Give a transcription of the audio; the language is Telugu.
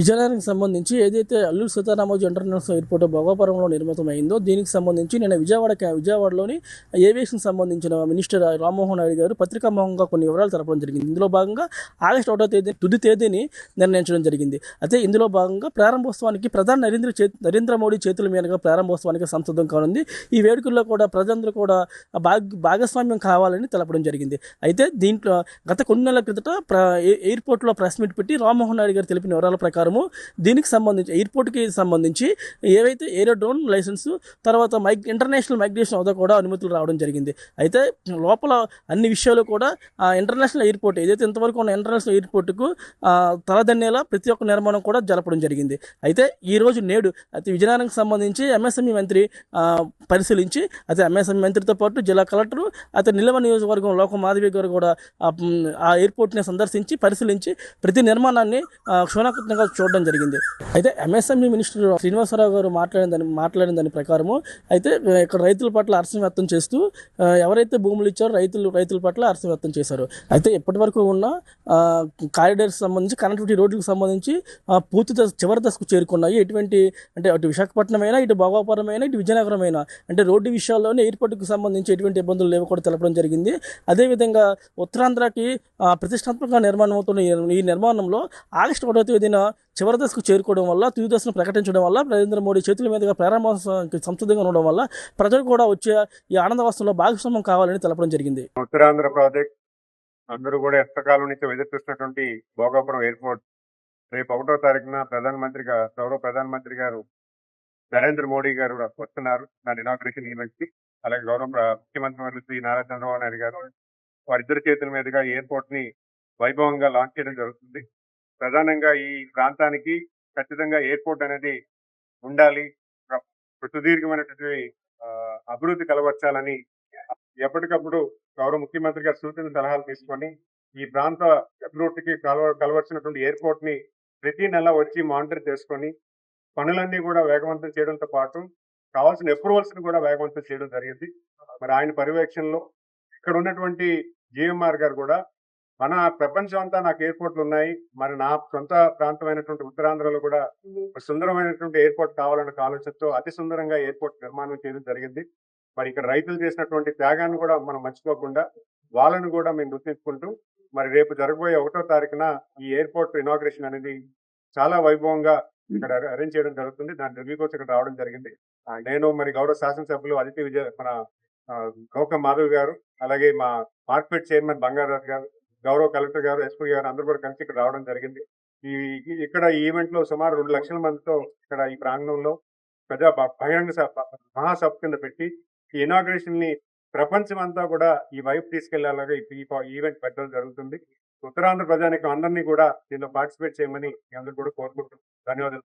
విజయనగరానికి సంబంధించి ఏదైతే అల్లూరి సీతారామరాజు ఇంటర్నేషనల్ ఎయిర్పోర్ట్ భోగాపురంలో నిర్మితమైందో దీనికి సంబంధించి నేను విజయవాడలోని ఏవియేషన్ సంబంధించిన మినిస్టర్ రామ్మోహన్ నాయుడు గారు పత్రికాముఖంగా కొన్ని వివరాలు తెలపడం జరిగింది. ఇందులో భాగంగా ఆగస్టు 1వ తేదీ తుది తేదీని నిర్ణయించడం జరిగింది. అయితే ఇందులో భాగంగా ప్రారంభోత్సవానికి ప్రధాని నరేంద్ర మోడీ చేతుల మీదుగా ప్రారంభోత్సవానికి సంసిద్ధం కానుంది. ఈ వేడుకల్లో కూడా ప్రజలందరూ కూడా భాగస్వామ్యం కావాలని తెలపడం జరిగింది. అయితే దీంట్లో గత కొన్ని నెలల క్రితట ఎయిర్పోర్ట్లో ప్రెస్ మీట్ పెట్టి రామ్మోహన్ నాయుడు గారు తెలిపిన వివరాల ప్రకారము దీనికి సంబంధించి ఎయిర్పోర్ట్కి సంబంధించి ఏవైతే ఏరోడ్రోన్ లైసెన్సు తర్వాత ఇంటర్నేషనల్ మైగ్రేషన్ హోదా కూడా అనుమతులు రావడం జరిగింది. అయితే లోపల అన్ని విషయాలు కూడా ఇంటర్నేషనల్ ఎయిర్పోర్ట్ ఏదైతే ఇంతవరకు ఉన్న ఇంటర్నేషనల్ ఎయిర్పోర్టుకు తలదన్నేలా ప్రతి ఒక్క నిర్మాణం కూడా జరపడం జరిగింది. అయితే ఈరోజు నేడు అయితే విజయనగరానికి సంబంధించి ఎంఎస్ఎంఈ మంత్రి పరిశీలించి అయితే ఎంఎస్ఎంఈ మంత్రితో పాటు జిల్లా కలెక్టరు అయితే నిలవ నియోజకవర్గం లోక మాధవి గారు కూడా ఆ ఎయిర్పోర్ట్ని సందర్శించి పరిశీలించి ప్రతి నిర్మాణాన్ని క్షుణ్ణంగా చూడడం జరిగింది. అయితే ఎంఎస్ఎంఈ మినిస్టర్ శ్రీనివాసరావు గారు మాట్లాడిన దాని ప్రకారము అయితే ఇక్కడ రైతుల పట్ల హర్షం వ్యక్తం చేస్తూ ఎవరైతే భూములు ఇచ్చారో రైతుల పట్ల హర్షం వ్యక్తం చేశారు. అయితే ఇప్పటి వరకు ఉన్న కారిడార్స్ సంబంధించి కనెక్టివిటీ రోడ్లకు సంబంధించి పూర్తి చివరి దశకు చేరుకున్నాయి. ఎటువంటి అంటే అటు విశాఖపట్నం అయినా ఇటు భోగాపురం అయినా ఇటు విజయనగరం అయినా అంటే రోడ్డు విషయాల్లోనే ఎయిర్పోర్ట్కి సంబంధించి ఎటువంటి ఇబ్బందులు లేవు కూడా తెలపడం జరిగింది. అదేవిధంగా ఉత్తరాంధ్రకి ప్రతిష్టాత్మకంగా నిర్మాణం అవుతున్న ఈ నిర్మాణంలో ఆగస్టు 1వ తేదీన చివరి దశకు చేరుకోవడం వల్ల తుది దశను ప్రకటించడం వల్ల నరేంద్ర మోడీ చేతుల మీదుగా ప్రారంభోత్సవానికి సంసిద్ధంగా ఉండడం వల్ల ప్రజలు కూడా వచ్చే ఈ ఆనందవస్థలో భాగస్వామ్యం కావాలని తెలపడం జరిగింది. ఉత్తరాంధ్ర ప్రాజెక్ట్ అందరూ కూడా ఎంతకాలం నుంచి ఎదురు చూస్తున్నటువంటి భోగాపురం ఎయిర్పోర్ట్ రేపు 1వ తారీఖున గౌరవ ప్రధానమంత్రి గారు నరేంద్ర మోడీ గారు వస్తున్నారు దాని ఇనాగ్రేషన్ ఈవెంట్ కి. అలాగే గౌరవ ముఖ్యమంత్రి శ్రీ నారా చంద్రబాబు నాయుడు గారు వారిద్దరి చేతుల మీదుగా ఎయిర్పోర్ట్ ని వైభవంగా లాంచ్ చేయడం జరుగుతుంది. ప్రధానంగా ఈ ప్రాంతానికి ఖచ్చితంగా ఎయిర్పోర్ట్ అనేది ఉండాలి, సుదీర్ఘమైనటువంటి అభివృద్ధి కలవర్చాలని ఎప్పటికప్పుడు గౌరవ ముఖ్యమంత్రి గారు సూచన సలహాలు తీసుకొని ఈ ప్రాంత అభివృద్ధికి కలవర్చినటువంటి ఎయిర్పోర్ట్ ని ప్రతి నెల వచ్చి మానిటర్ చేసుకొని పనులన్నీ కూడా వేగవంతం చేయడంతో పాటు కావాల్సిన అప్రూవల్స్ ని కూడా వేగవంతం చేయడం జరిగింది. మరి ఆయన పర్యవేక్షణలో ఇక్కడ ఉన్నటువంటి జిఎంఆర్ గారు కూడా మన ప్రపంచం అంతా నాకు ఎయిర్పోర్ట్లు ఉన్నాయి, మరి నా సొంత ప్రాంతమైనటువంటి ఉత్తరాంధ్రలో కూడా సుందరమైనటువంటి ఎయిర్పోర్ట్ కావాలన్న ఆలోచనతో అతి సుందరంగా ఎయిర్పోర్ట్ నిర్మాణం చేయడం జరిగింది. మరి ఇక్కడ రైతులు చేసినటువంటి త్యాగాన్ని కూడా మనం మర్చిపోకుండా వాళ్ళను కూడా మేము గుర్తించుకుంటూ మరి రేపు జరగబోయే 1వ తారీఖున ఈ ఎయిర్పోర్ట్ ఇనాగ్రేషన్ అనేది చాలా వైభవంగా ఇక్కడ అరేంజ్ చేయడం జరుగుతుంది. దాని రివ్యూ కోసం ఇక్కడ రావడం జరిగింది. నేను మరి గౌరవ శాసనసభ్యులు మన గౌక మాధవ్ గారు, అలాగే మా మార్కెట్ చైర్మన్ బంగారాజు గారు, గౌరవ కలెక్టర్ గారు, ఎస్పీ గారు అందరూ కూడా కలిసి ఇక్కడ రావడం జరిగింది. ఇక్కడ ఈ ఈవెంట్ లో సుమారు 2 లక్షల మందితో ఇక్కడ ఈ ప్రాంగణంలో బహిరంగ మహాసభ కింద పెట్టి ఈ ఇనాగ్రేషన్ ని ప్రపంచం అంతా కూడా ఈ వైపు తీసుకెళ్లేలాగా ఈ ఈవెంట్ పెట్టడం జరుగుతుంది. ఉత్తరాంధ్ర ప్రజానికం అందరినీ కూడా దీనిలో పార్టిసిపేట్ చేయమని అందరూ కూడా కోరుకుంటున్నాం. ధన్యవాదాలు.